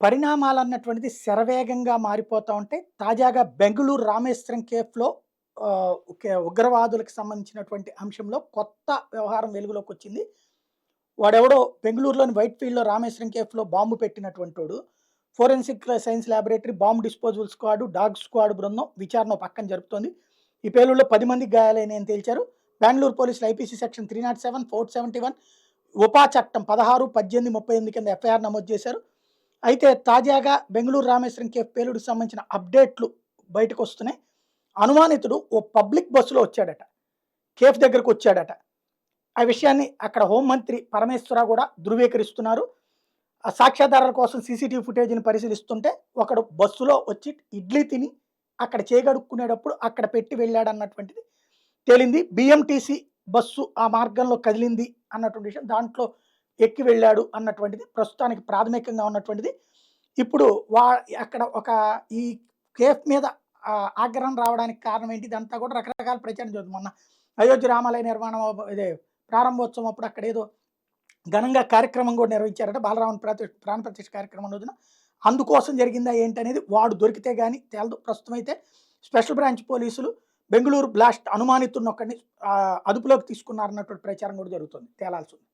పరిణామాలన్నటువంటిది శరవేగంగా మారిపోతా ఉంటే, తాజాగా బెంగుళూరు రామేశ్వరం కేఫ్‌లో ఉగ్రవాదులకు సంబంధించినటువంటి అంశంలో కొత్త వ్యవహారం వెలుగులోకొచ్చింది. వాడెవడో బెంగుళూరులోని వైట్‌ఫీల్డ్‌లో రామేశ్వరం కేఫ్‌లో బాంబు పెట్టినటువంటోడు, forensic science laboratory, bomb disposal squad, dog squad బృందం విచారణ ఓ పక్కన జరుపుతోంది. ఈ పేలుడులో 10 మందికి గాయాలైనాయని తేల్చారు. బెంగుళూరు పోలీసులు ఐపీసీ సెక్షన్ 307, 471, ఉపా చట్టం 16, 18, 38 కింద ఎఫ్ఐఆర్ నమోదు చేశారు. అయితే తాజాగా బెంగుళూరు రామేశ్వరం కేఫ్ పేలుడుకు సంబంధించిన అప్డేట్లు బయటకొస్తున్నాయి. అనుమానితుడు ఓ పబ్లిక్ బస్సులో వచ్చాడట. కేఫ్ దగ్గరకొచ్చాడట. ఆ విషయాన్ని అక్కడ హోంమంత్రి పరమేశ్వర గూడా ధృవీకరిస్తున్నారు. ఆ సాక్ష్యాధారాల కోసం సీసీటీవీ ఫుటేజ్‌ని పరిశీలిస్తుంటే, ఒకడు బస్సులో వచ్చి ఇడ్లీ తిని అక్కడ చేయి అక్కడ పెట్టి వెళ్ళాడన్నటువంటిది తేలింది. బీఎంటీసీ బస్సు ఆ మార్గంలో కదిలింది అన్నటువంటి విషయం. దాంట్లో ఎక్కి వెళ్ళాడు అన్నటువంటిది ప్రస్తుతానికి ప్రాథమికంగా ఉన్నటువంటిది. ఇప్పుడు వా అక్కడ ఈ కేఫ్ మీద ఆగ్రహం రావడానికి కారణం ఏంటి? ఇదంతా కూడా రకరకాల ప్రచారం జరుగుతుంది. మొన్న అయోధ్య రామాలయ నిర్మాణం ప్రారంభోత్సవం అప్పుడు అక్కడేదో ఘనంగా కార్యక్రమం కూడా నిర్వహించారట. బాలరామన్ ప్రాణప్రతిష్ఠ కార్యక్రమం రోజున. అందుకోసం జరిగిందా ఏంటనేది వాడు దొరికితే గాని తేలదు. ప్రస్తుతం అయితే స్పెషల్ బ్రాంచ్ పోలీసులు బెంగుళూరు బ్లాస్ట్ అనుమానితుడినొక్కడిని అదుపులోకి తీసుకున్నారన్నటువంటి ప్రచారం కూడా జరుగుతుంది. తేలాల్సి ఉంది.